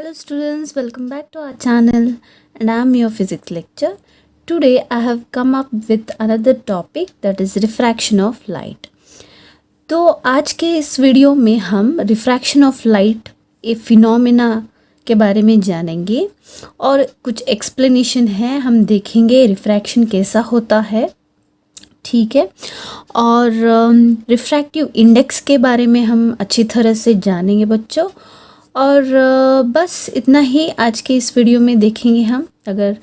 Hello students, welcome back to our channel and I am your physics lecturer. Today I have come up with another topic that is refraction of light. तो आज के इस video में हम refraction of light A phenomena के बारे में जानेंगे और कुछ एक्सप्लेनेशन है, हम देखेंगे रिफ्रैक्शन कैसा होता है, ठीक है। और रिफ्रैक्टिव इंडेक्स के बारे में हम अच्छी तरह से जानेंगे बच्चों। और बस इतना ही आज के इस वीडियो में देखेंगे हम। अगर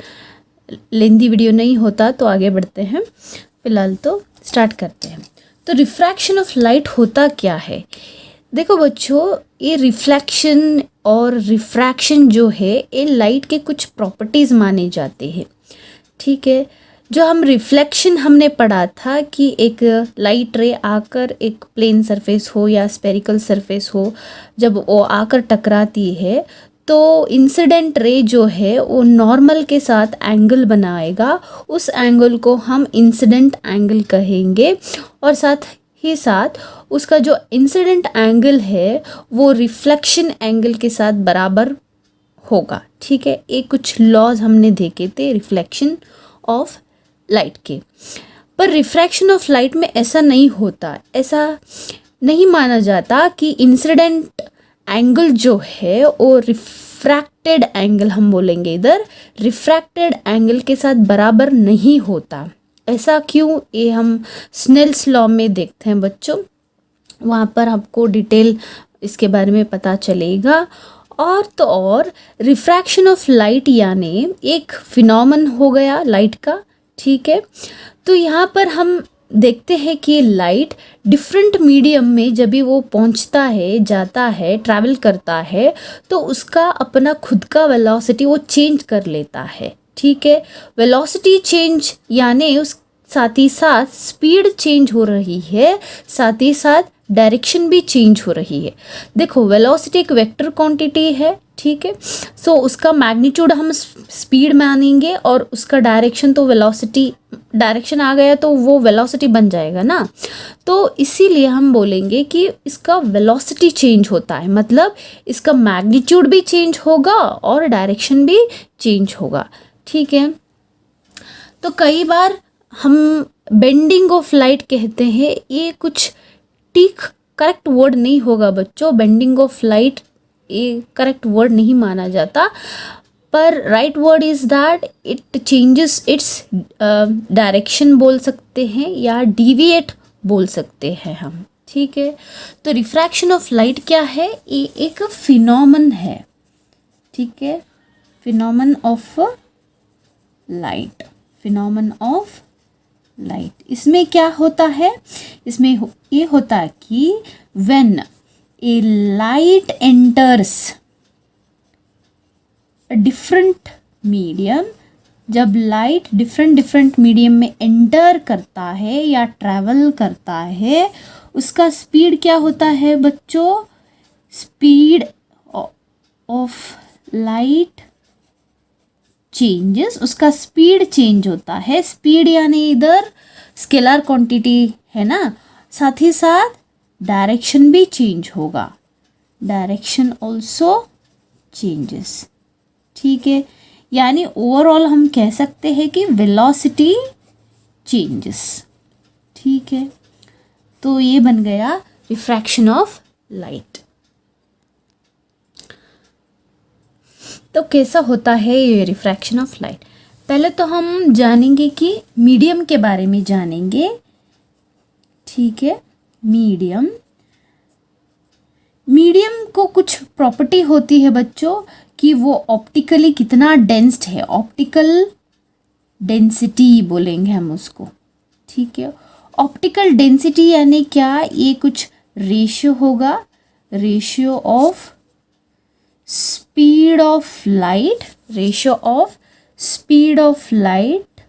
लेंदी वीडियो नहीं होता तो आगे बढ़ते हैं, फ़िलहाल तो स्टार्ट करते हैं। तो रिफ्रैक्शन ऑफ लाइट होता क्या है? देखो बच्चों, ये रिफ्लेक्शन और रिफ्रैक्शन जो है ये लाइट के कुछ प्रॉपर्टीज़ माने जाते हैं, ठीक है। जो हम रिफ्लेक्शन हमने पढ़ा था कि एक लाइट रे आकर एक प्लेन सरफेस हो या स्पेरिकल सरफेस हो, जब वो आकर टकराती है तो इंसिडेंट रे जो है वो नॉर्मल के साथ एंगल बनाएगा, उस एंगल को हम इंसिडेंट एंगल कहेंगे। और साथ ही साथ उसका जो इंसिडेंट एंगल है वो रिफ्लेक्शन एंगल के साथ बराबर होगा, ठीक है। ये कुछ लॉज हमने देखे थे रिफ्लेक्शन ऑफ लाइट के। पर रिफ्रैक्शन ऑफ लाइट में ऐसा नहीं होता, ऐसा नहीं माना जाता कि इंसिडेंट एंगल जो है वो रिफ्रैक्टेड एंगल, हम बोलेंगे इधर रिफ्रैक्टेड एंगल के साथ बराबर नहीं होता। ऐसा क्यों, ये हम स्नेल्स लॉ में देखते हैं बच्चों, वहाँ पर आपको डिटेल इसके बारे में पता चलेगा। और तो और रिफ्रैक्शन ऑफ लाइट यानी एक फिनोमेन हो गया लाइट का, ठीक है। तो यहाँ पर हम देखते हैं कि लाइट डिफरेंट मीडियम में जब भी वो पहुँचता है, जाता है, ट्रैवल करता है, तो उसका अपना खुद का वेलोसिटी वो चेंज कर लेता है, ठीक है। वेलोसिटी चेंज यानी उस साथ ही साथ स्पीड चेंज हो रही है, साथ ही साथ डायरेक्शन भी चेंज हो रही है। देखो, वेलोसिटी एक वेक्टर क्वांटिटी है, ठीक है। सो उसका मैग्नीट्यूड हम स्पीड मानेंगे और उसका डायरेक्शन, तो वेलोसिटी डायरेक्शन आ गया तो वो वेलोसिटी बन जाएगा ना। तो इसीलिए हम बोलेंगे कि इसका वेलोसिटी चेंज होता है, मतलब इसका मैग्नीट्यूड भी चेंज होगा और डायरेक्शन भी चेंज होगा, ठीक है। तो कई बार हम बेंडिंग ऑफ लाइट कहते हैं, ये कुछ ठीक करेक्ट वर्ड नहीं होगा बच्चों। बेंडिंग ऑफ लाइट ये करेक्ट वर्ड नहीं माना जाता, पर right word is that it changes its direction बोल सकते हैं या डिविएट बोल सकते हैं हम, ठीक है। तो रिफ्रैक्शन ऑफ लाइट क्या है? ये एक फिनोमेन है, ठीक है। Phenomenon of light, phenomenon of light. इसमें क्या होता है? इसमें ये होता है कि when A light enters a different medium, जब लाइट डिफरेंट मीडियम में एंटर करता है या ट्रैवल करता है, उसका स्पीड क्या होता है बच्चों? स्पीड ऑफ लाइट चेंजेस, उसका स्पीड चेंज होता है। स्पीड यानी इधर स्केलर क्वांटिटी है ना, साथ ही साथ डायरेक्शन भी चेंज होगा, डायरेक्शन ऑल्सो चेंजेस, ठीक है। यानी ओवरऑल हम कह सकते हैं कि वेलोसिटी चेंजेस, ठीक है। तो ये बन गया रिफ्रैक्शन ऑफ लाइट। तो कैसा होता है ये रिफ्रैक्शन ऑफ लाइट? पहले तो हम जानेंगे कि मीडियम के बारे में जानेंगे, ठीक है। मीडियम, मीडियम को कुछ प्रॉपर्टी होती है बच्चों कि वो ऑप्टिकली कितना डेंस्ड है, ऑप्टिकल डेंसिटी बोलेंगे हम उसको, ठीक है। ऑप्टिकल डेंसिटी यानी क्या? ये कुछ रेशियो होगा, ratio of speed of light, ratio of speed of light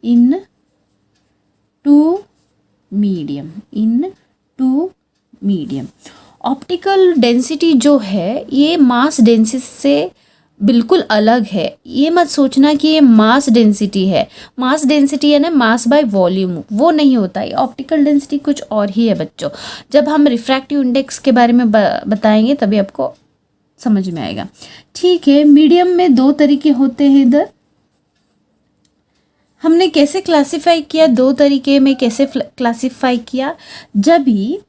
in two medium, in two medium। Optical density जो है ये मास डेंसिटी से बिल्कुल अलग है। ये मत सोचना कि ये मास डेंसिटी है। मास डेंसिटी है ना, मास बाय वॉल्यूम, वो नहीं होता है। ऑप्टिकल डेंसिटी कुछ और ही है बच्चों। जब हम रिफ्रैक्टिव इंडेक्स के बारे में बताएंगे तभी आपको समझ में आएगा। ठीक है, मीडियम में दो तरीके होते हैं। इधर हमने कैसे क्लासिफाई किया, दो तरीके में कैसे क्लासिफाई किया। जब भी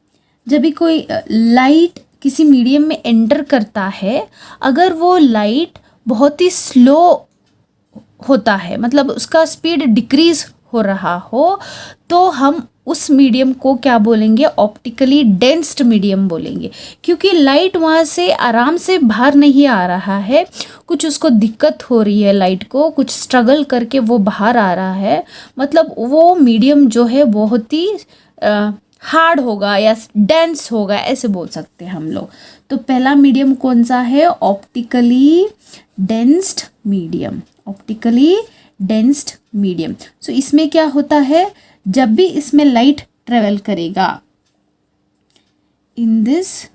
कोई लाइट किसी मीडियम में एंटर करता है, अगर वो लाइट बहुत ही स्लो होता है, मतलब उसका स्पीड डिक्रीज हो रहा हो, तो हम उस मीडियम को क्या बोलेंगे, ऑप्टिकली डेंस्ड मीडियम बोलेंगे। क्योंकि लाइट वहाँ से आराम से बाहर नहीं आ रहा है, कुछ उसको दिक्कत हो रही है, लाइट को कुछ स्ट्रगल करके वो बाहर आ रहा है, मतलब वो मीडियम जो है बहुत ही हार्ड होगा या डेंस होगा, ऐसे बोल सकते हैं हम लोग। तो पहला मीडियम कौन सा है, optically dense medium. Optically dense medium. So इसमें क्या होता है, जब भी इसमें लाइट ट्रेवल करेगा, in this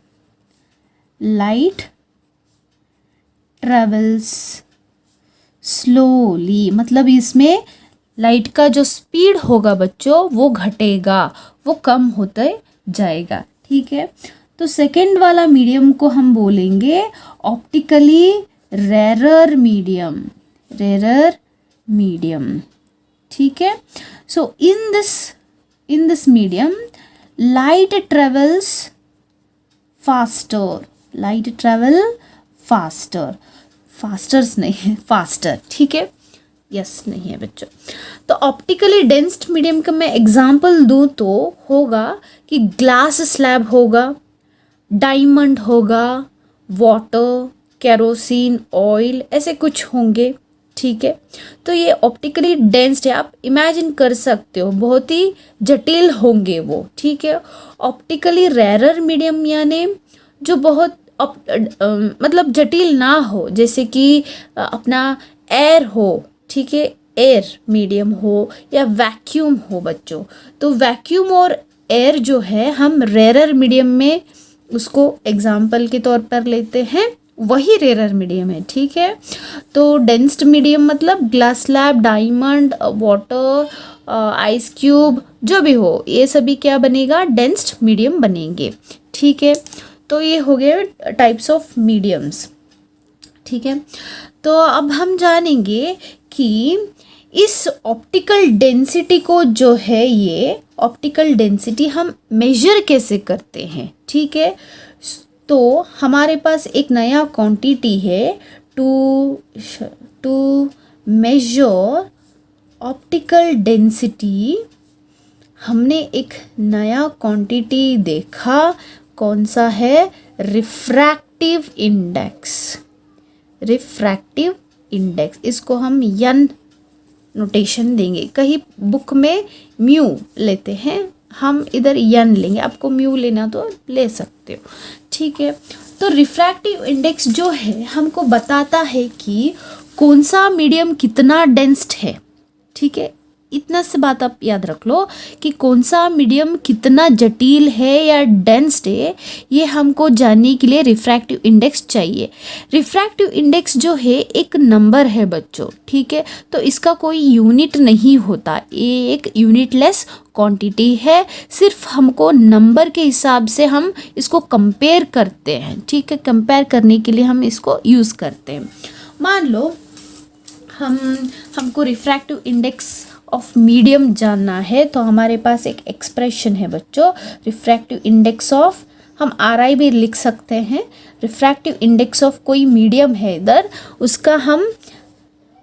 light travels slowly, मतलब इसमें लाइट का जो स्पीड होगा बच्चों वो घटेगा, वो कम होते जाएगा। ठीक है, तो सेकेंड वाला मीडियम को हम बोलेंगे optically rarer medium. Rarer medium, ठीक है। So in this medium light travels faster. Light travel faster, fasters नहीं है, फास्टर, ठीक है। यस नहीं है बच्चों। तो ऑप्टिकली डेंस्ड मीडियम का मैं एग्जांपल दूं तो होगा कि ग्लास स्लैब होगा, डायमंड होगा, वाटर, केरोसिन, ऑयल, ऐसे कुछ होंगे। ठीक है, तो ये ऑप्टिकली डेंस्ड है। आप इमेजिन कर सकते हो बहुत ही जटिल होंगे वो। ठीक है, ऑप्टिकली रेरर मीडियम यानी जो बहुत मतलब जटिल ना हो, जैसे कि अपना एयर हो, ठीक है, एयर मीडियम हो या वैक्यूम हो बच्चों। तो वैक्यूम और एयर जो है हम रेरर मीडियम में उसको एग्जाम्पल के तौर पर लेते हैं, वही रेरर मीडियम है। ठीक है, तो डेंस्ड मीडियम मतलब glass slab, diamond, water, ice cube, जो भी हो, ये सभी क्या बनेगा, डेंस्ड मीडियम बनेंगे। ठीक है, तो ये हो गए टाइप्स ऑफ मीडियम्स। ठीक है, तो अब हम जानेंगे कि इस ऑप्टिकल डेंसिटी को जो है, ये ऑप्टिकल डेंसिटी हम मेजर कैसे करते हैं। ठीक है, तो हमारे पास एक नया क्वांटिटी है टू मेजर ऑप्टिकल डेंसिटी। हमने एक नया क्वांटिटी देखा, कौन सा है, रिफ्रैक्टिव इंडेक्स। रिफ्रैक्टिव इंडेक्स, इसको हम यन नोटेशन देंगे, कहीं बुक में म्यू लेते हैं, हम इधर यन लेंगे, आपको म्यू लेना तो ले सकते हो। ठीक है, तो रिफ्रैक्टिव इंडेक्स जो है हमको बताता है कि कौन सा मीडियम कितना डेंस्ड है। ठीक है, इतना से बात आप याद रख लो कि कौन सा मीडियम कितना जटिल है या डेंस्ड है, ये हमको जानने के लिए रिफ्रैक्टिव इंडेक्स चाहिए। रिफ्रैक्टिव इंडेक्स जो है एक नंबर है बच्चों। ठीक है, तो इसका कोई यूनिट नहीं होता, ये एक यूनिटलेस क्वांटिटी है, सिर्फ हमको नंबर के हिसाब से हम इसको कंपेयर करते हैं। ठीक है, कंपेयर करने के लिए हम इसको यूज़ करते हैं। मान लो हमको रिफ्रैक्टिव इंडेक्स ऑफ मीडियम जानना है, तो हमारे पास एक एक्सप्रेशन है बच्चों, रिफ्रैक्टिव इंडेक्स ऑफ, हम RI भी लिख सकते हैं। रिफ्रैक्टिव इंडेक्स ऑफ कोई मीडियम है इधर, उसका हम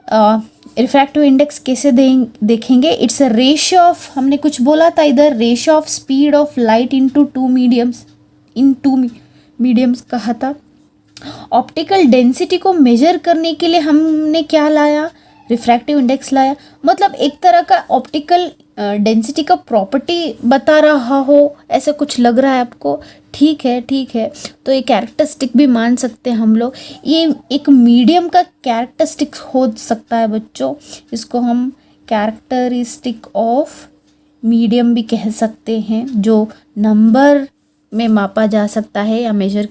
रिफ्रैक्टिव इंडेक्स कैसे देखेंगे, इट्स अ रेशियो ऑफ, हमने कुछ बोला था इधर, ratio of speed of light into two mediums कहा था। ऑप्टिकल डेंसिटी को मेजर करने के लिए हमने क्या लाया, रिफ्रैक्टिव इंडेक्स लाया। मतलब एक तरह का ऑप्टिकल डेंसिटी का प्रॉपर्टी बता रहा हो, ऐसा कुछ लग रहा है आपको। ठीक है, ठीक है, तो ये कैरेक्टरिस्टिक भी मान सकते हैं हम लोग, ये एक मीडियम का कैरेक्टरिस्टिक हो सकता है बच्चों, इसको हम कैरेक्टरिस्टिक ऑफ मीडियम भी कह सकते हैं, जो नंबर में मापा जा सकता है या मेजर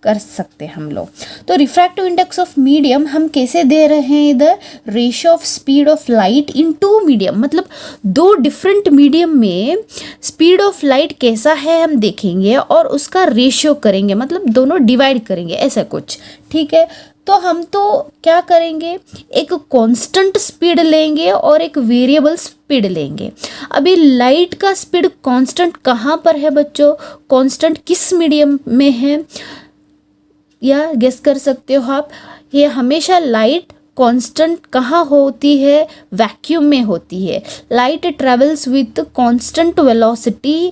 कर सकते हैं हम लोग। तो रिफ्रैक्टिव इंडेक्स ऑफ मीडियम हम कैसे दे रहे हैं इधर, ratio of speed of light in two medium, मतलब दो डिफरेंट मीडियम में स्पीड ऑफ लाइट कैसा है हम देखेंगे और उसका रेशियो करेंगे, मतलब दोनों डिवाइड करेंगे ऐसा कुछ, ठीक है। तो हम तो क्या करेंगे, एक कांस्टेंट स्पीड लेंगे और एक वेरिएबल स्पीड लेंगे। अभी लाइट का स्पीड कांस्टेंट कहाँ पर है बच्चों, कांस्टेंट किस मीडियम में है, या गेस कर सकते हो आप। ये हमेशा लाइट कांस्टेंट कहाँ होती है, वैक्यूम में होती है। Light travels with constant velocity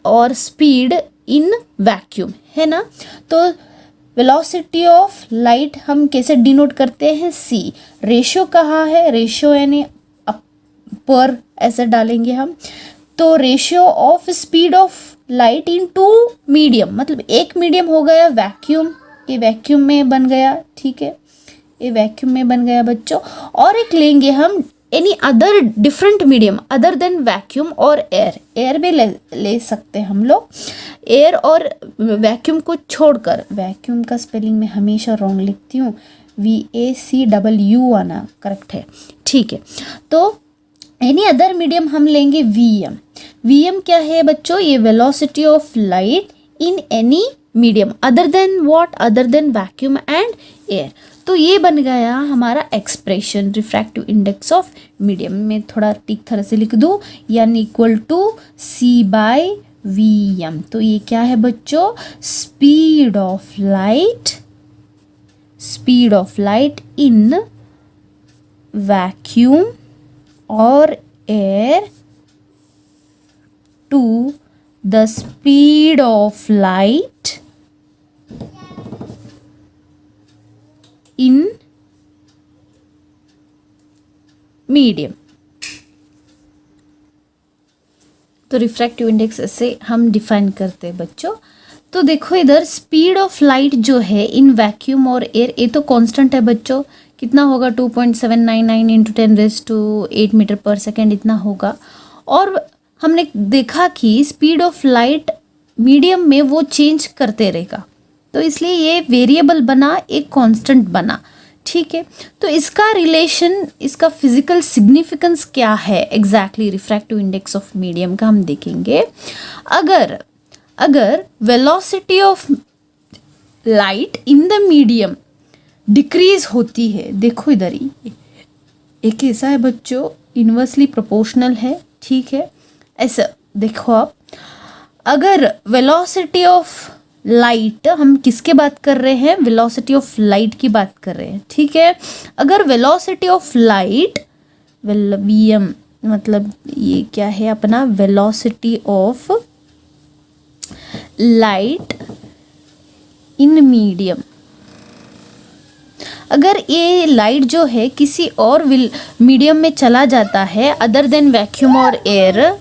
और स्पीड इन वैक्यूम, है ना। तो वेलोसिटी ऑफ लाइट हम कैसे डिनोट करते हैं, सी। रेशियो कहाँ है, रेशियो यानी पर ऐसे डालेंगे हम। तो ratio of speed of light in two medium, मतलब एक मीडियम हो गया वैक्यूम, ये वैक्यूम में बन गया, ठीक है, ये वैक्यूम में बन गया बच्चों। और एक लेंगे हम any other different medium other than vacuum और एयर, एयर भी ले सकते हैं हम लोग। एयर और वैक्यूम को छोड़कर, वैक्यूम का स्पेलिंग मैं हमेशा रॉन्ग लिखती हूँ, VACW आना करेक्ट है, ठीक है। तो एनी अदर मीडियम हम लेंगे VM। VM क्या है बच्चों, ये velocity of light in any medium other than what, other than vacuum and air. तो ये बन गया हमारा expression refractive index of medium. में थोड़ा ठीक तरह से लिख दूँ, यानी इक्वल टू C/VM। तो ये क्या है बच्चों, speed of light in vacuum और air to the speed of light in medium. तो रिफ्रैक्टिव इंडेक्स ऐसे हम डिफाइन करते हैं बच्चों। तो देखो इधर स्पीड ऑफ लाइट जो है इन वैक्यूम और एयर, ये तो कांस्टेंट है बच्चों, कितना होगा 2.799 इंटू 10⁸ मीटर पर सेकेंड इतना होगा। और हमने देखा कि स्पीड ऑफ लाइट मीडियम में वो चेंज करते रहेगा, तो इसलिए ये वेरिएबल बना, एक कांस्टेंट बना, ठीक है। तो इसका रिलेशन, इसका फिजिकल सिग्निफिकेंस क्या है exactly refractive index of medium का हम देखेंगे। अगर velocity of light in the medium decrease होती है, देखो इधर ही एक ऐसा है बच्चों, इन्वर्सली प्रोपोर्शनल है, ठीक है। ऐसा देखो आप, अगर वेलोसिटी ऑफ लाइट, हम किसके बात कर रहे हैं, वेलोसिटी ऑफ लाइट की बात कर रहे हैं, ठीक है। अगर वेलोसिटी ऑफ लाइट VM, मतलब ये क्या है अपना, velocity of light in medium, अगर ये लाइट जो है किसी और मीडियम में चला जाता है अदर देन वैक्यूम और एयर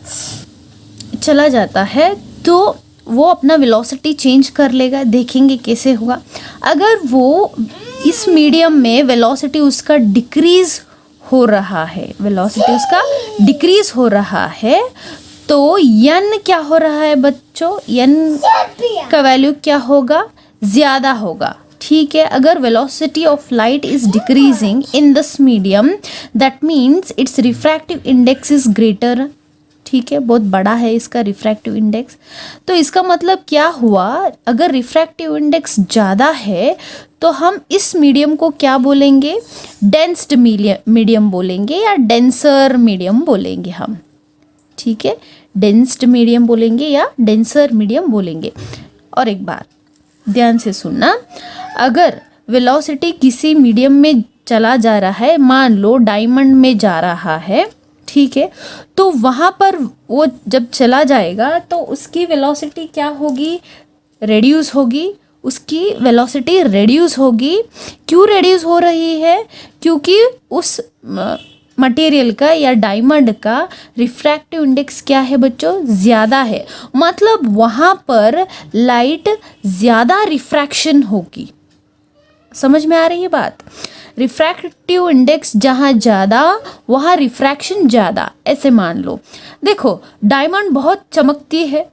चला जाता है, तो वो अपना वेलोसिटी चेंज कर लेगा, देखेंगे कैसे होगा। अगर वो इस मीडियम में वेलोसिटी उसका डिक्रीज हो रहा है, वेलोसिटी उसका डिक्रीज हो रहा है, तो n क्या हो रहा है बच्चों, n का वैल्यू क्या होगा, ज़्यादा होगा, ठीक है। अगर velocity of light is decreasing in this medium, that means it's refractive index is greater, ठीक है, बहुत बड़ा है इसका रिफ्रैक्टिव इंडेक्स। तो इसका मतलब क्या हुआ, अगर रिफ्रैक्टिव इंडेक्स ज़्यादा है तो हम इस मीडियम को क्या बोलेंगे, डेंस्ड मीडियम बोलेंगे या डेंसर मीडियम बोलेंगे हम, ठीक है, डेंस्ड मीडियम बोलेंगे या डेंसर मीडियम बोलेंगे। और एक बार ध्यान से सुनना, अगर वेलोसिटी किसी मीडियम में चला जा रहा है, मान लो डायमंड में जा रहा है, ठीक है, तो वहाँ पर वो जब चला जाएगा तो उसकी वेलोसिटी क्या होगी, रेड्यूस होगी, उसकी वेलोसिटी रेड्यूस होगी। क्यों रेड्यूस हो रही है, क्योंकि उस मटेरियल का या डायमंड का रिफ्रैक्टिव इंडेक्स क्या है बच्चों, ज़्यादा है, मतलब वहाँ पर लाइट ज़्यादा रिफ्रैक्शन होगी। समझ में आ रही है बात, रिफ्रैक्टिव इंडेक्स जहाँ ज़्यादा वहाँ रिफ्रैक्शन ज़्यादा, ऐसे मान लो। देखो डायमंड बहुत चमकती है,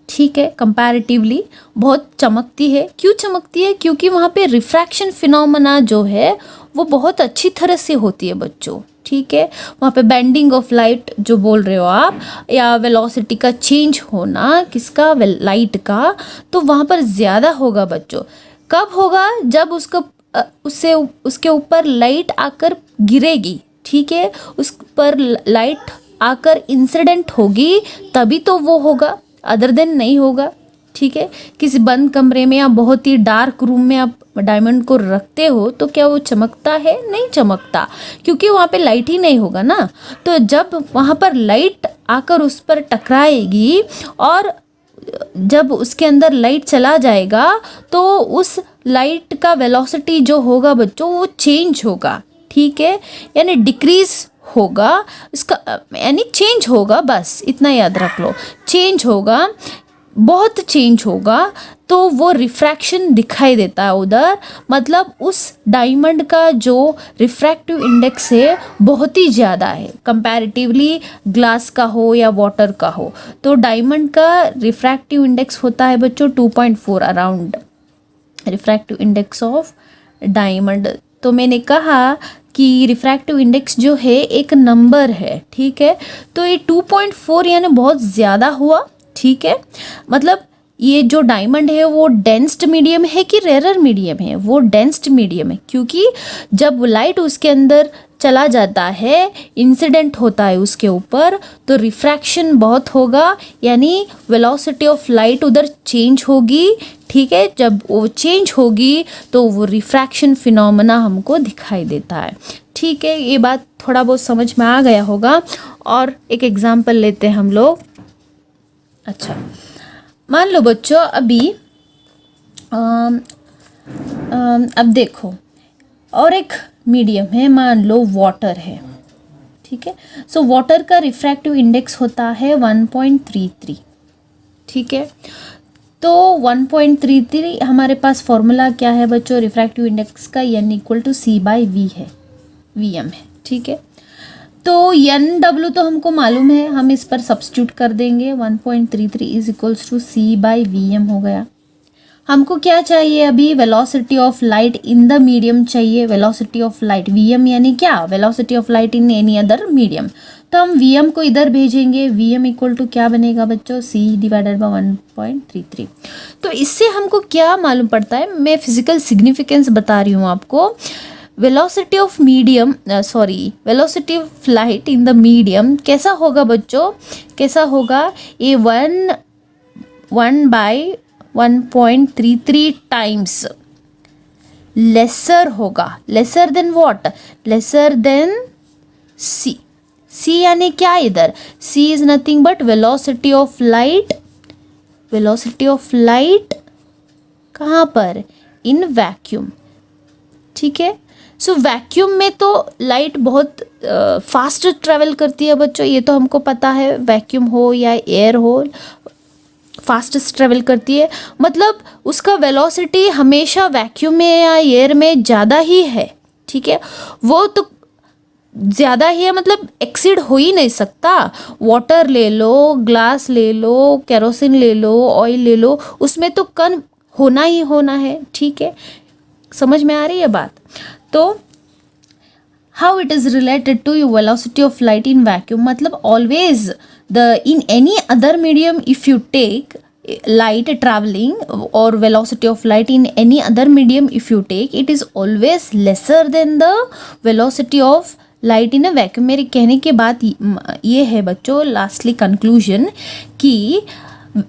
ठीक है, कंपैरेटिवली बहुत चमकती है। क्यों चमकती है? क्योंकि वहाँ पे रिफ्रैक्शन फिनोमेना जो है वो बहुत अच्छी तरह से होती है बच्चों, ठीक है। वहाँ पे बेंडिंग ऑफ लाइट जो बोल रहे हो आप, या वेलोसिटी का चेंज होना किसका, लाइट का, तो वहाँ पर ज़्यादा होगा बच्चों। कब होगा? जब उसके ऊपर लाइट आकर गिरेगी, ठीक है, उस पर लाइट आकर इंसिडेंट होगी, तभी तो वो होगा, अदर देन नहीं होगा, ठीक है। किसी बंद कमरे में या बहुत ही डार्क रूम में आप डायमंड को रखते हो तो क्या वो चमकता है? नहीं चमकता, क्योंकि वहाँ पे लाइट ही नहीं होगा ना। तो जब वहाँ पर लाइट आकर उस पर टकराएगी और जब उसके अंदर लाइट चला जाएगा तो उस लाइट का वेलोसिटी जो होगा बच्चों वो चेंज होगा, ठीक है, यानी डिक्रीज होगा इसका, यानी चेंज होगा, बस इतना याद रख लो, चेंज होगा, बहुत चेंज होगा। तो वो रिफ्रैक्शन दिखाई देता है उधर, मतलब उस डायमंड का जो रिफ्रैक्टिव इंडेक्स है बहुत ही ज़्यादा है कंपैरेटिवली ग्लास का हो या वाटर का हो। तो डायमंड का रिफ्रैक्टिव इंडेक्स होता है बच्चों 2.4 around, refractive index of diamond. तो मैंने कहा कि रिफ्रैक्टिव इंडेक्स जो है एक नंबर है, ठीक है। तो ये 2.4 यानी बहुत ज़्यादा हुआ, ठीक है। मतलब ये जो डायमंड है वो डेंस्ड मीडियम है कि रेयर मीडियम है? वो डेंस्ड मीडियम है, क्योंकि जब लाइट उसके अंदर चला जाता है, इंसिडेंट होता है उसके ऊपर, तो रिफ्रैक्शन बहुत होगा, यानी वेलोसिटी ऑफ लाइट उधर चेंज होगी, ठीक है। जब वो चेंज होगी तो वो रिफ्रैक्शन फिनोमेना हमको दिखाई देता है, ठीक है। ये बात थोड़ा बहुत समझ में आ गया होगा। और एक एग्जांपल लेते हैं हम लोग। अच्छा, मान लो बच्चों अभी अब देखो, और एक मीडियम है, मान लो वाटर है, ठीक है। सो वाटर का रिफ्रैक्टिव इंडेक्स होता है 1.33, ठीक है। तो 1.33 हमारे पास फॉर्मूला क्या है बच्चों रिफ्रैक्टिव इंडेक्स का? N=C/V है, VM है, ठीक है। तो NW तो हमको मालूम है, हम इस पर सब्स्टिट्यूट कर देंगे, 1.33 = C/VM हो गया। हमको क्या चाहिए अभी? Velocity of light in the medium चाहिए। वेलोसिटी ऑफ लाइट VM यानी क्या? Velocity of light in any other medium. तो हम VM को इधर भेजेंगे, VM = क्या बनेगा बच्चों? C/1.33। तो इससे हमको क्या मालूम पड़ता है? मैं फिजिकल सिग्निफिकेंस बता रही हूँ आपको। Velocity of light in the medium कैसा होगा बच्चों? कैसा होगा? ये 1/1.33 टाइम्स लेसर होगा। Lesser than what? Lesser than C। C यानी क्या इधर? C is nothing but velocity of light. Velocity of light कहाँ पर? इन वैक्यूम, ठीक है। सो वैक्यूम में तो लाइट बहुत फास्ट ट्रेवल करती है बच्चों, ये तो हमको पता है। वैक्यूम हो या एयर हो, फास्टेस्ट ट्रेवल करती है, मतलब उसका वेलोसिटी हमेशा वैक्यूम में या एयर में ज़्यादा ही है, ठीक है। वो तो ज़्यादा ही है, मतलब एक्सीड हो ही नहीं सकता। वाटर ले लो, ग्लास ले लो, केरोसिन ले लो, ऑयल ले लो, उसमें तो कण होना ही होना है, ठीक है। समझ में आ रही है बात? तो how it is related to you velocity of light in vacuum, मतलब always in any other medium if you take light traveling or velocity of light in any other medium if you take, it is always lesser than the velocity of light in a vacuum। मेरे कहने के बाद ये है बच्चों lastly conclusion कि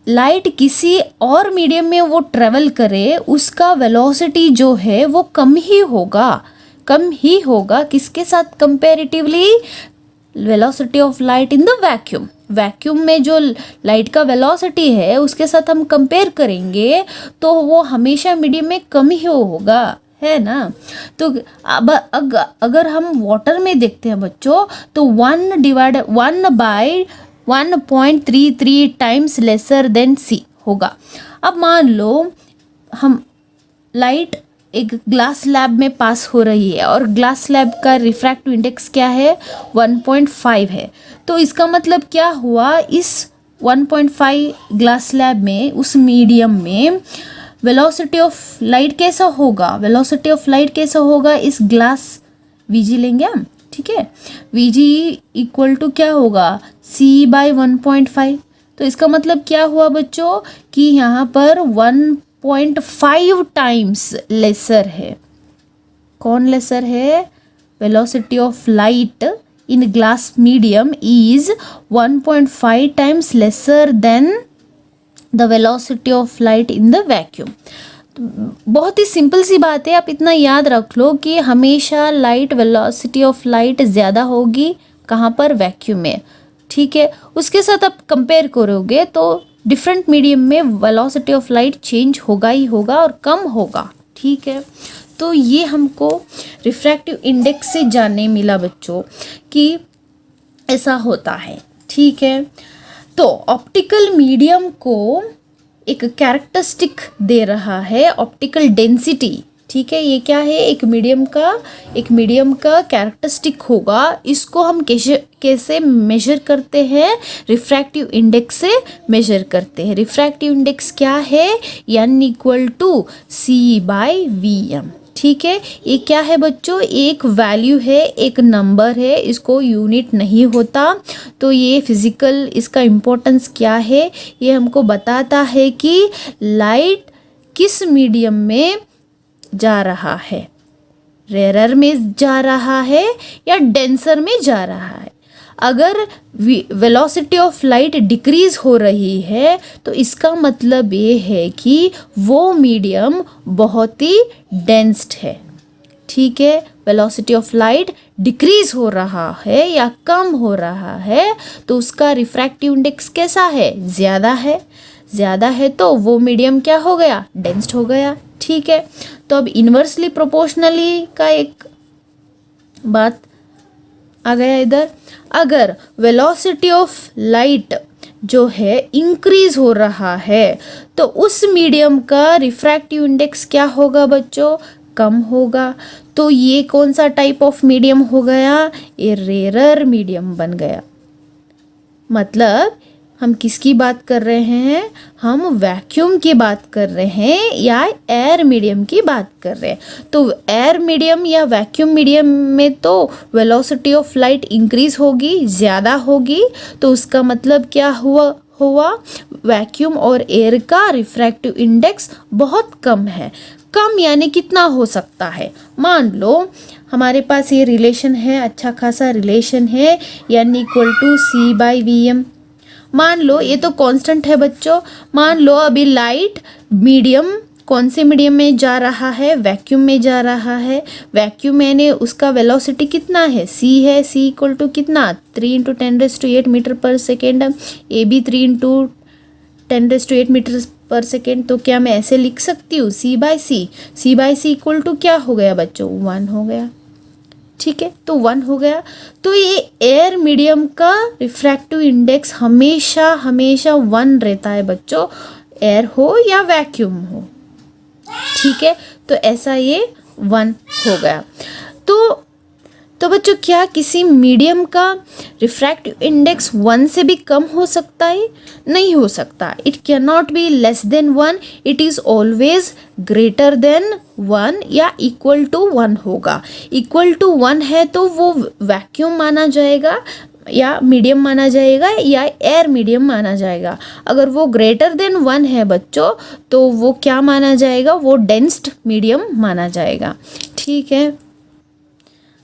light किसी और मीडियम में वो ट्रेवल करे उसका वेलोसिटी जो है वो कम ही होगा। किसके साथ comparatively? Velocity of light in the vacuum. Vacuum में जो लाइट का वेलोसिटी है उसके साथ हम कंपेयर करेंगे तो वो हमेशा मीडियम में कम ही होगा, है ना। तो अब अगर हम वाटर में देखते हैं बच्चों तो 1/1.33 टाइम्स लेसर देन C होगा। अब मान लो हम लाइट एक ग्लास स्लैब में पास हो रही है और ग्लास स्लैब का रिफ्रैक्टिव इंडेक्स क्या है? 1.5 है। तो इसका मतलब क्या हुआ? इस 1.5 ग्लास स्लैब में, उस मीडियम में वेलोसिटी ऑफ लाइट कैसा होगा, वेलोसिटी ऑफ लाइट कैसा होगा, इस ग्लास वीजी लेंगे हम, ठीक है। वीजी इक्वल टू क्या होगा, सी बाई 1.5। तो इसका मतलब क्या हुआ बच्चों कि यहाँ पर 1.5 टाइम्स लेसर है। कौन लेसर है, velocity of light in glass medium is 1.5 times lesser than the velocity of light in the vacuum. बहुत ही सिंपल सी बात है, आप इतना याद रख लो कि हमेशा लाइट वेलोसिटी ऑफ लाइट ज़्यादा होगी कहाँ पर, वैक्यूम में, ठीक है। उसके साथ आप कंपेयर करोगे तो डिफरेंट मीडियम में वेलोसिटी ऑफ लाइट चेंज होगा ही होगा और कम होगा, ठीक है। तो ये हमको रिफ्रैक्टिव इंडेक्स से जानने मिला बच्चों कि ऐसा होता है, ठीक है। तो ऑप्टिकल मीडियम को एक कैरेक्टरिस्टिक दे रहा है, ऑप्टिकल डेंसिटी, ठीक है। ये क्या है, एक मीडियम का कैरेक्टरिस्टिक होगा। इसको हम कैसे मेजर करते हैं, रिफ्रैक्टिव इंडेक्स से मेजर करते हैं। रिफ्रैक्टिव इंडेक्स क्या है, n equal to c by v m, ठीक है। ये क्या है बच्चों, एक वैल्यू है, एक नंबर है, इसको यूनिट नहीं होता। तो ये फिजिकल, इसका इम्पोर्टेंस क्या है, ये हमको बताता है कि लाइट किस मीडियम में जा रहा है, रेयर में जा रहा है या डेंसर में जा रहा है। अगर वेलोसिटी ऑफ लाइट डिक्रीज हो रही है तो इसका मतलब ये है कि वो मीडियम बहुत ही डेंस्ड है, ठीक है। वेलोसिटी ऑफ लाइट डिक्रीज हो रहा है या कम हो रहा है तो उसका रिफ्रैक्टिव इंडेक्स कैसा है, ज़्यादा है तो वो मीडियम क्या हो गया, डेंस्ड हो गया, ठीक है। तो अब इन्वर्सली प्रोपोर्शनली का एक बात आ गया इधर। अगर वेलोसिटी ऑफ लाइट जो है इंक्रीज हो रहा है तो उस मीडियम का रिफ्रैक्टिव इंडेक्स क्या होगा बच्चों, कम होगा। तो ये कौन सा टाइप ऑफ मीडियम हो गया, ये रेयर मीडियम बन गया। मतलब हम किसकी बात कर रहे हैं, हम वैक्यूम की बात कर रहे हैं या एयर मीडियम की बात कर रहे हैं। तो एयर मीडियम या वैक्यूम मीडियम में तो वेलोसिटी ऑफ लाइट इंक्रीज होगी, ज़्यादा होगी। तो उसका मतलब क्या हुआ वैक्यूम और एयर का रिफ्रैक्टिव इंडेक्स बहुत कम है। कम यानी कितना हो सकता है, मान लो हमारे पास ये रिलेशन है, अच्छा खासा रिलेशन है, n equal to c by v m. मान लो ये तो कांस्टेंट है बच्चों। मान लो अभी लाइट मीडियम, कौन से मीडियम में जा रहा है, वैक्यूम में जा रहा है। वैक्यूम में उसका वेलोसिटी कितना है, c है, c इक्वल टू कितना 3 × 10⁸ मीटर पर सेकेंड, ए भी 3 × 10⁸ मीटर पर सेकेंड। तो क्या मैं ऐसे लिख सकती हूँ c by c equal to क्या हो गया बच्चों, 1 हो गया, ठीक है। तो 1 हो गया। तो ये एयर मीडियम का रिफ्रैक्टिव इंडेक्स हमेशा 1 रहता है बच्चों, एयर हो या वैक्यूम हो, ठीक है। तो ऐसा ये 1 हो गया। तो बच्चों क्या किसी मीडियम का रिफ्रैक्टिव इंडेक्स 1 से भी कम हो सकता है, नहीं हो सकता। It can not be less than 1, it is always greater than 1 या इक्वल टू 1 होगा। इक्वल टू 1 है तो वो वैक्यूम माना जाएगा या मीडियम माना जाएगा या एयर मीडियम माना जाएगा। अगर वो ग्रेटर देन 1 है बच्चों तो वो क्या माना जाएगा, वो डेंस्ड मीडियम माना जाएगा, ठीक है।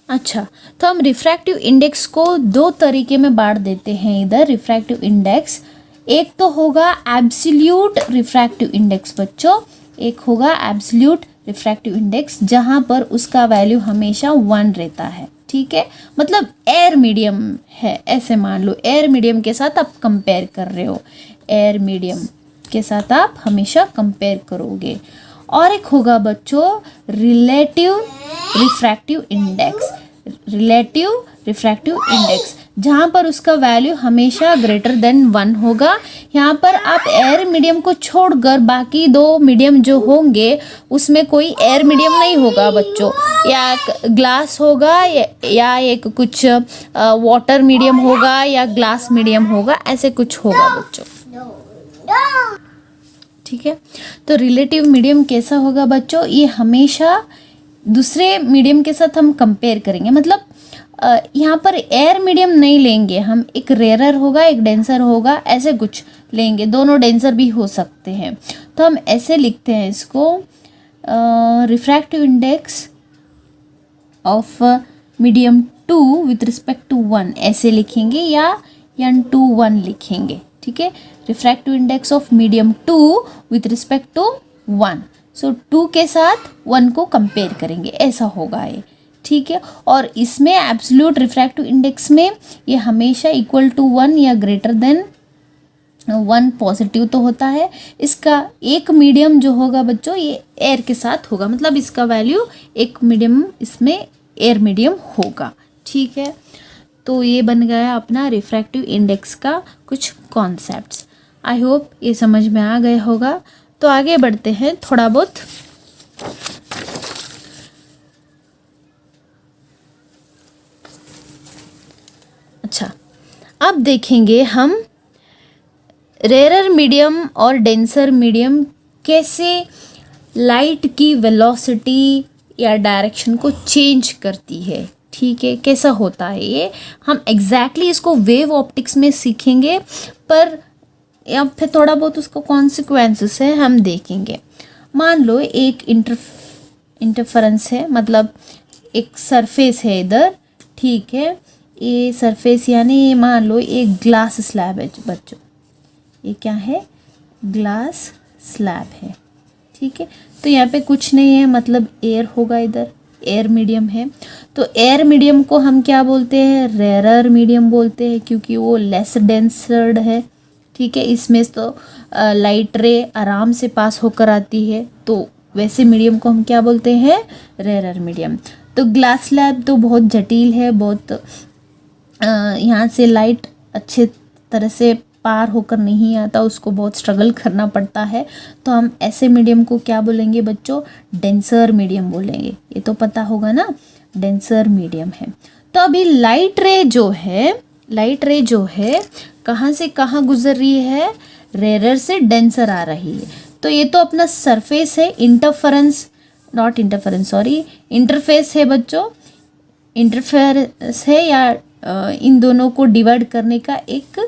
अच्छा, तो हम रिफ्रैक्टिव इंडेक्स को 2 तरीके में बांट देते हैं इधर रिफ्रैक्टिव इंडेक्स। एक तो होगा एब्सोल्यूट रिफ्रैक्टिव इंडेक्स बच्चों, एक होगा एब्सोल्यूट रिफ्रैक्टिव इंडेक्स जहाँ पर उसका वैल्यू हमेशा 1 रहता है, ठीक है। मतलब एयर मीडियम है, ऐसे मान लो एयर मीडियम के साथ आप कंपेयर कर रहे हो, एयर मीडियम के साथ आप हमेशा कंपेयर करोगे। और एक होगा बच्चों relative refractive index, relative refractive index जहाँ पर उसका वैल्यू हमेशा ग्रेटर देन 1 होगा। यहाँ पर आप एयर मीडियम को छोड़कर बाकी दो मीडियम जो होंगे उसमें कोई एयर मीडियम नहीं होगा बच्चों, या ग्लास होगा या एक कुछ वाटर मीडियम होगा या ग्लास मीडियम होगा, ऐसे कुछ होगा बच्चों। ठीक है, तो रिलेटिव मीडियम कैसा होगा बच्चों, ये हमेशा दूसरे मीडियम के साथ हम कंपेयर करेंगे, मतलब यहाँ पर एयर मीडियम नहीं लेंगे हम, एक रेयरर होगा एक डेंसर होगा, ऐसे कुछ लेंगे, दोनों डेंसर भी हो सकते हैं। तो हम ऐसे लिखते हैं इसको, refractive index of medium 2 with respect to 1 ऐसे लिखेंगे, या n2 1 लिखेंगे। ठीक है, refractive index of medium 2 with respect to 1, so 2 के साथ 1 को कंपेयर करेंगे, ऐसा होगा ये। ठीक है, और इसमें एब्सोल्यूट रिफ्रैक्टिव इंडेक्स में ये हमेशा इक्वल टू 1 या ग्रेटर देन 1 पॉजिटिव तो होता है। इसका एक मीडियम जो होगा बच्चों ये एयर के साथ होगा, मतलब इसका वैल्यू एक मीडियम इसमें एयर मीडियम होगा। ठीक है, तो ये बन गया अपना रिफ्रैक्टिव इंडेक्स का कुछ कॉन्सेप्ट्स। आई होप ये समझ में आ गया होगा। तो आगे बढ़ते हैं थोड़ा बहुत। अच्छा, अब देखेंगे हम रेयरर मीडियम और डेंसर मीडियम कैसे लाइट की वेलोसिटी या डायरेक्शन को चेंज करती है। ठीक है, कैसा होता है ये हम एग्जैक्टली इसको वेव ऑप्टिक्स में सीखेंगे, पर या फिर थोड़ा बहुत उसको कॉन्सिक्वेंसेस है हम देखेंगे। मान लो एक इंटरफेरेंस है, मतलब एक सरफेस है इधर। ठीक है, ये सरफेस यानी मान लो एक ग्लास स्लैब है बच्चों, ये क्या है, ग्लास स्लैब है। ठीक है, तो यहाँ पे कुछ नहीं है, मतलब एयर होगा, इधर एयर मीडियम है। तो एयर मीडियम को हम क्या बोलते हैं, रेयरर मीडियम बोलते हैं, क्योंकि वो लेस डेंसर्ड है। ठीक है, इसमें तो लाइट रे आराम से पास होकर आती है, तो वैसे मीडियम को हम क्या बोलते हैं, रेयरर मीडियम। तो ग्लास स्लैब तो बहुत जटिल है, बहुत यहाँ से लाइट अच्छे तरह से पार होकर नहीं आता, उसको बहुत स्ट्रगल करना पड़ता है। तो हम ऐसे मीडियम को क्या बोलेंगे बच्चों, डेंसर मीडियम बोलेंगे। ये तो पता होगा ना, डेंसर मीडियम है। तो अभी लाइट रे जो है कहाँ से कहाँ गुजर रही है, रेयरर से डेंसर आ रही है। तो ये तो अपना सरफेस है, इंटरफेस है बच्चों, इंटरफेरेंस है या इन दोनों को डिवाइड करने का एक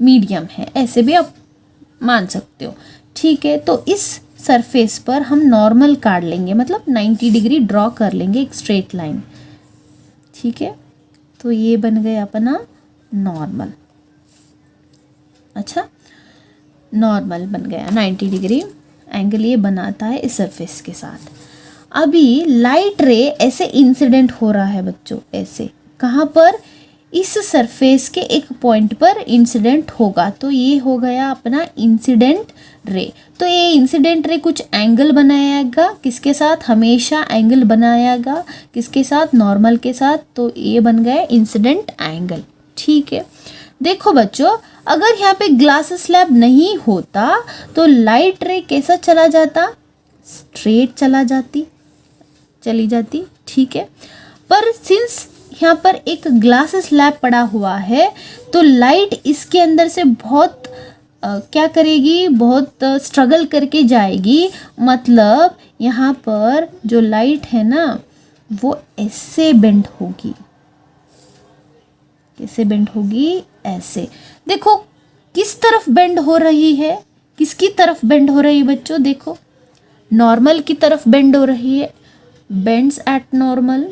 मीडियम है, ऐसे भी आप मान सकते हो। ठीक है, तो इस सरफेस पर हम नॉर्मल काट लेंगे, मतलब 90 डिग्री ड्रॉ कर लेंगे, एक स्ट्रेट लाइन। ठीक है, तो ये बन गया अपना नॉर्मल। अच्छा, नॉर्मल बन गया, 90 डिग्री एंगल ये बनाता है इस सरफेस के साथ। अभी लाइट रे ऐसे इंसिडेंट हो रहा है बच्चों, ऐसे कहाँ पर, इस सरफेस के एक पॉइंट पर इंसिडेंट होगा, तो ये हो गया अपना इंसिडेंट रे। तो ये इंसिडेंट रे कुछ एंगल बनाएगा, किसके साथ, हमेशा एंगल बनाएगा किसके साथ, नॉर्मल के साथ। तो ये बन गया इंसिडेंट एंगल। ठीक है, देखो बच्चों, अगर यहाँ पे ग्लास स्लैब नहीं होता तो लाइट रे कैसा चला जाता, स्ट्रेट चली जाती। ठीक है, पर सिंस यहाँ पर एक ग्लास स्लैब पड़ा हुआ है, तो लाइट इसके अंदर से बहुत क्या करेगी, बहुत स्ट्रगल करके जाएगी। मतलब यहाँ पर जो लाइट है ना, वो ऐसे बेंड होगी, कैसे बेंड होगी, ऐसे। देखो किस तरफ बेंड हो रही है, किसकी तरफ बेंड हो रही है बच्चों, देखो नॉर्मल की तरफ बेंड हो रही है, बेंड्स एट नॉर्मल।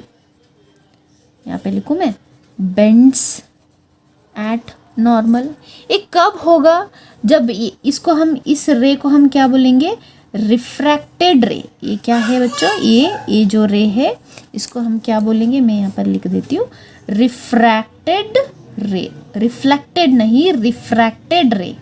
यहाँ पे लिखूँ मैं, बेंड्स एट नॉर्मल। एक कब होगा, जब इसको हम, इस रे को हम क्या बोलेंगे, रिफ्रैक्टेड रे। ये क्या है बच्चों, ये जो रे है इसको हम क्या बोलेंगे, मैं यहाँ पर लिख देती हूँ, रिफ्रैक्टेड रे। रिफ्लेक्टेड नहीं, रिफ्रैक्टेड रे।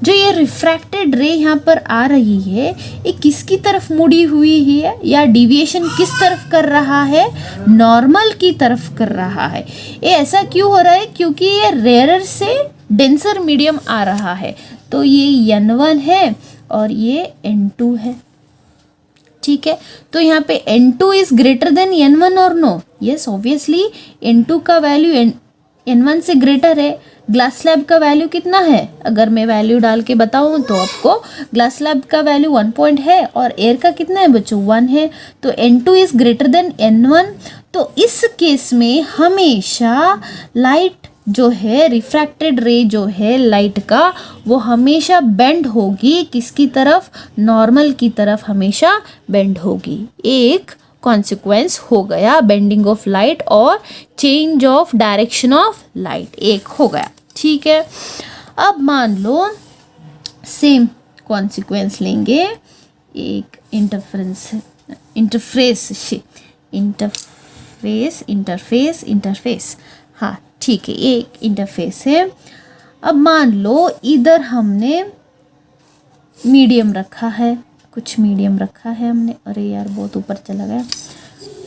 जो ये रिफ्रैक्टेड रे यहाँ पर आ रही है ये किसकी तरफ मुड़ी हुई है या डिविएशन किस तरफ कर रहा है, नॉर्मल की तरफ कर रहा है। ये ऐसा क्यों हो रहा है, क्योंकि ये रेयर से डेंसर मीडियम आ रहा है। तो ये N1 है और ये N2 है, ठीक है। तो यहाँ पे N2 is greater than N1 और नो, यस ऑब्वियसली N2 का वैल्यू N1 से ग्रेटर है। ग्लास स्लैब का वैल्यू कितना है, अगर मैं वैल्यू डाल के बताऊँ तो आपको ग्लास स्लैब का वैल्यू 1 पॉइंट है और एयर का कितना है बच्चों 1 है। तो N2 is greater than N1। तो इस केस में हमेशा लाइट जो है, रिफ्रैक्टेड रे जो है लाइट का, वो हमेशा बेंड होगी किसकी तरफ, नॉर्मल की तरफ हमेशा बेंड होगी। एक कॉन्सिक्वेंस हो गया बेंडिंग ऑफ लाइट और change of direction of light, एक हो गया, ठीक है। अब मान लो सेम कॉन्सिक्वेंस लेंगे, एक इंटरफेस, हाँ ठीक है, एक इंटरफेस है। अब मान लो इधर हमने मीडियम रखा है, कुछ मीडियम रखा है हमने, अरे यार बहुत ऊपर चला गया,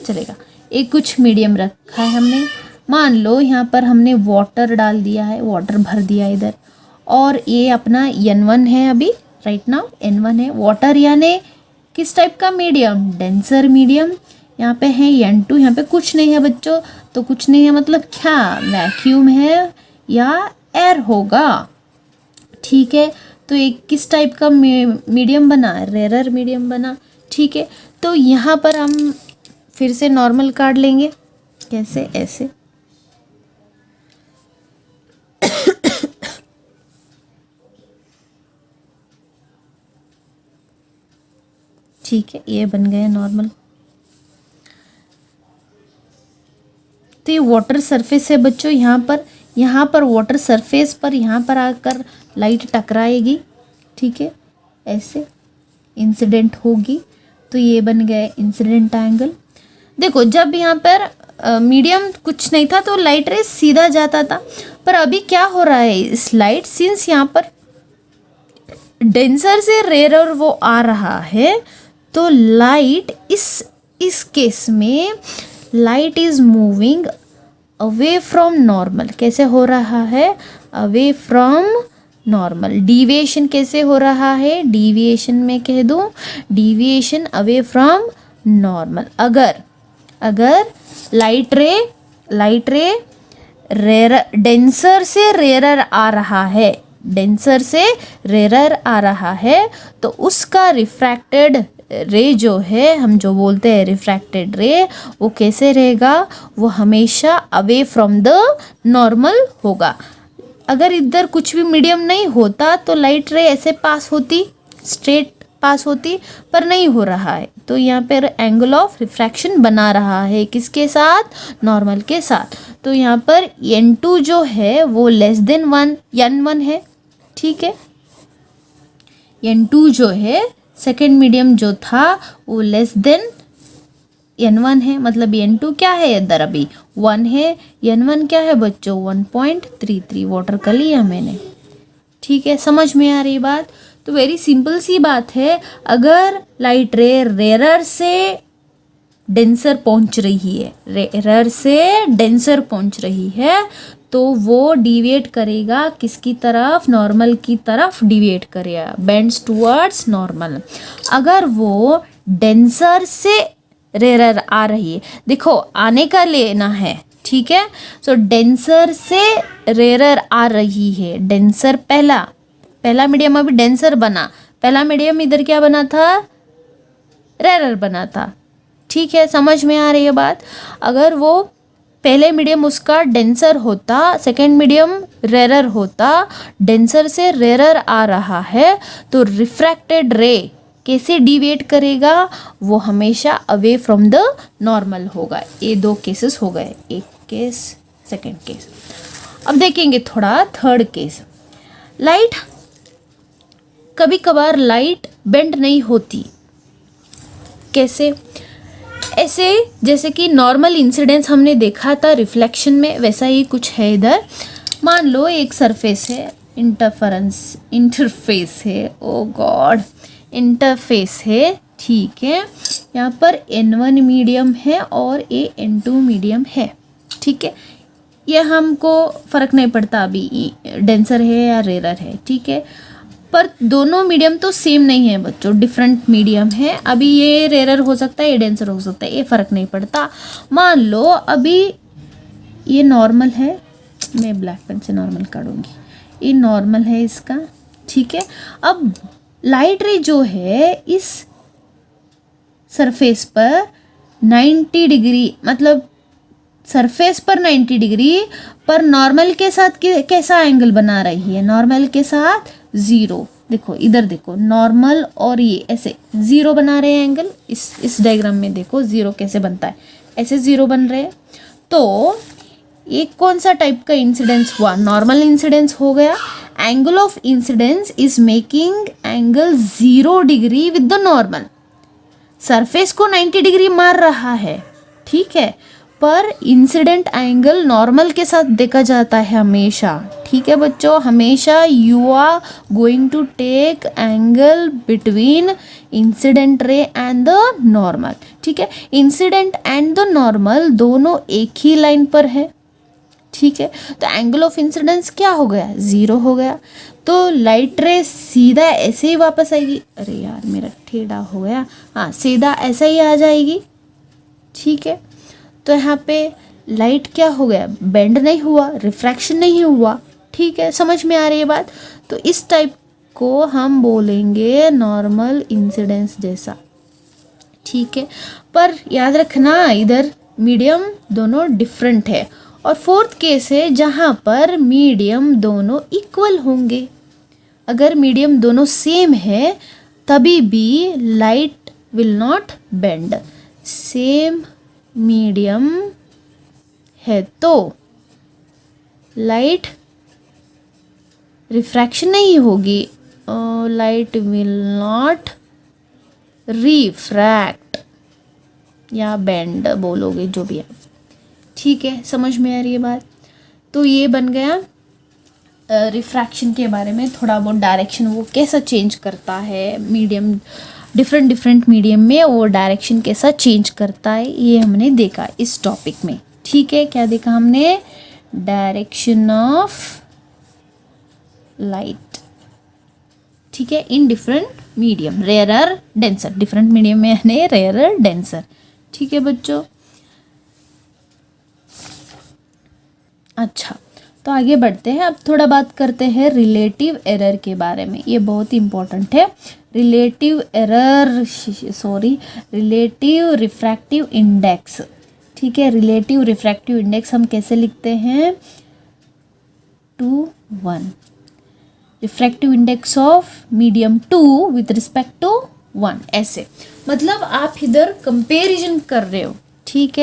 चलेगा, एक कुछ मीडियम रखा है हमने। मान लो यहाँ पर हमने वाटर डाल दिया है, वाटर भर दिया इधर, और ये अपना N1 है अभी, राइट नाउ N1 है। वाटर यानी किस टाइप का मीडियम, डेंसर मीडियम। यहाँ पे है N2, यहाँ पे कुछ नहीं है बच्चों, तो कुछ नहीं है मतलब क्या, वैक्यूम है या एयर होगा, ठीक है। तो एक किस टाइप का मीडियम बना, रेयर मीडियम बना, ठीक है। तो यहाँ पर हम फिर से नॉर्मल काट लेंगे, कैसे, ऐसे, ठीक है, ये बन गया नॉर्मल। तो ये वाटर सरफेस है बच्चों, यहाँ पर वाटर सरफेस पर यहाँ पर आकर लाइट टकराएगी, ठीक है, ऐसे इंसिडेंट होगी। तो ये बन गया इंसिडेंट एंगल। देखो जब यहाँ पर मीडियम कुछ नहीं था तो लाइट रे सीधा जाता था, पर अभी क्या हो रहा है, इस लाइट सिंस यहाँ पर डेंसर से रेयर वो आ रहा है, तो लाइट इस केस में light is moving away from normal. कैसे हो रहा है, अवे फ्रॉम नॉर्मल। डिविएशन कैसे हो रहा है, डिविएशन में कह दूं, डिविएशन अवे फ्रॉम नॉर्मल। अगर लाइट रे रेयर डेंसर से रेयर आ रहा है, डेंसर से रेयर आ रहा है, तो उसका रिफ्रैक्टेड रे जो है, हम जो बोलते हैं रिफ्रैक्टेड रे, वो कैसे रहेगा, वो हमेशा अवे फ्रॉम द नॉर्मल होगा। अगर इधर कुछ भी मीडियम नहीं होता तो लाइट रे ऐसे पास होती, स्ट्रेट पास होती, पर नहीं हो रहा है। तो यहाँ पर एंगल ऑफ रिफ्रैक्शन बना रहा है किसके साथ, नॉर्मल के साथ। तो यहाँ पर N2 जो है वो लेस देन N1 है, ठीक है। N2 जो है सेकेंड मीडियम जो था वो लेस देन N1 है, मतलब N2 क्या है इधर अभी 1 है, N1 क्या है बच्चों 1.33, वाटर कर लिया मैंने, ठीक है। समझ में आ रही बात। तो वेरी सिंपल सी बात है, अगर लाइट रे रेयर से डेंसर पहुंच रही है, रेयर से डेंसर पहुंच रही है, तो वो डिविएट करेगा किसकी तरफ, नॉर्मल की तरफ डिविएट करेगा, बेंड्स टुवर्ड्स नॉर्मल। अगर वो डेंसर से रेयर आ रही है, देखो आने का लेना है, ठीक है। सो डेंसर से रेयर आ रही है, डेंसर पहला मीडियम अभी डेंसर बना, पहला मीडियम इधर क्या बना था, रेयर बना था, ठीक है। समझ में आ रही है बात। अगर वो पहले मीडियम उसका डेंसर होता, सेकेंड मीडियम रेयर होता, डेंसर से रेयर आ रहा है, तो रिफ्रैक्टेड रे कैसे डिविएट करेगा, वो हमेशा अवे फ्रॉम द नॉर्मल होगा। ये दो केसेस हो गए, एक केस, सेकेंड केस। अब देखेंगे थोड़ा थर्ड केस। लाइट, कभी कभार लाइट बेंड नहीं होती, कैसे, ऐसे जैसे कि नॉर्मल इंसिडेंस हमने देखा था रिफ्लेक्शन में, वैसा ही कुछ है इधर। मान लो एक सरफेस है, इंटरफेस है, ओ गॉड, इंटरफेस है, ठीक है। यहाँ पर N1 मीडियम है और ये N2 मीडियम है, ठीक है। ये हमको फ़र्क नहीं पड़ता अभी डेंसर है या रेयर है, ठीक है। पर दोनों मीडियम तो सेम नहीं है बच्चों, डिफरेंट मीडियम है। अभी ये रेयर हो सकता है, ये डेंसर हो सकता है, ये फ़र्क नहीं पड़ता। मान लो अभी ये नॉर्मल है, मैं ब्लैक पेन से नॉर्मल काटूंगी, ये नॉर्मल है इसका, ठीक है। अब लाइट रे जो है इस सरफेस पर 90 डिग्री, मतलब सरफेस पर 90 डिग्री पर नॉर्मल के साथ कैसा एंगल बना रही है, नॉर्मल के साथ 0। देखो इधर देखो, नॉर्मल और ये ऐसे 0 बना रहे हैं एंगल। इस डायग्राम में देखो 0 कैसे बनता है, ऐसे 0 बन रहे हैं। तो ये कौन सा टाइप का इंसिडेंस हुआ, नॉर्मल इंसिडेंस हो गया। Angle of incidence is making angle 0 degree with the normal. Surface को 90 डिग्री मार रहा है, ठीक है, पर इंसिडेंट एंगल नॉर्मल के साथ देखा जाता है हमेशा, ठीक है बच्चों। हमेशा you are going to take angle between incident ray and the normal, ठीक है। इंसिडेंट एंड द नॉर्मल दोनों एक ही लाइन पर है, ठीक है। तो एंगल ऑफ इंसिडेंस क्या हो गया, 0 हो गया। तो लाइट रे सीधा ऐसे ही वापस आएगी, अरे यार मेरा टेढ़ा हो गया, हाँ सीधा ऐसा ही आ जाएगी, ठीक है। तो यहाँ पे लाइट क्या हो गया, बेंड नहीं हुआ, रिफ्रैक्शन नहीं हुआ, ठीक है। समझ में आ रही है बात। तो इस टाइप को हम बोलेंगे नॉर्मल इंसिडेंस जैसा, ठीक है। पर याद रखना इधर मीडियम दोनों डिफरेंट है। और फोर्थ केस है जहाँ पर मीडियम दोनों इक्वल होंगे। अगर मीडियम दोनों सेम है तभी भी light will not bend. Same medium है तो लाइट रिफ्रैक्शन नहीं होगी, लाइट विल नॉट रिफ्रैक्ट या बेंड बोलोगे जो भी आप, ठीक है। समझ में आ रही है बात। तो ये बन गया रिफ्रैक्शन के बारे में थोड़ा बहुत, डायरेक्शन वो कैसा चेंज करता है, मीडियम डिफरेंट मीडियम में वो डायरेक्शन कैसा चेंज करता है, ये हमने देखा इस टॉपिक में, ठीक है। क्या देखा हमने, डायरेक्शन ऑफ लाइट, ठीक है, in different medium, rarer denser, different medium में है रेयरर डेंसर, ठीक है बच्चों। अच्छा, तो आगे बढ़ते हैं। अब थोड़ा बात करते हैं रिलेटिव एरर के बारे में, ये बहुत इंपॉर्टेंट है। रिलेटिव रिफ्रैक्टिव इंडेक्स, ठीक है। रिलेटिव रिफ्रैक्टिव इंडेक्स हम कैसे लिखते हैं, 2:1। Refractive index of medium 2 with respect to 1, ऐसे। मतलब आप इधर कंपेरिजन कर रहे हो, ठीक है।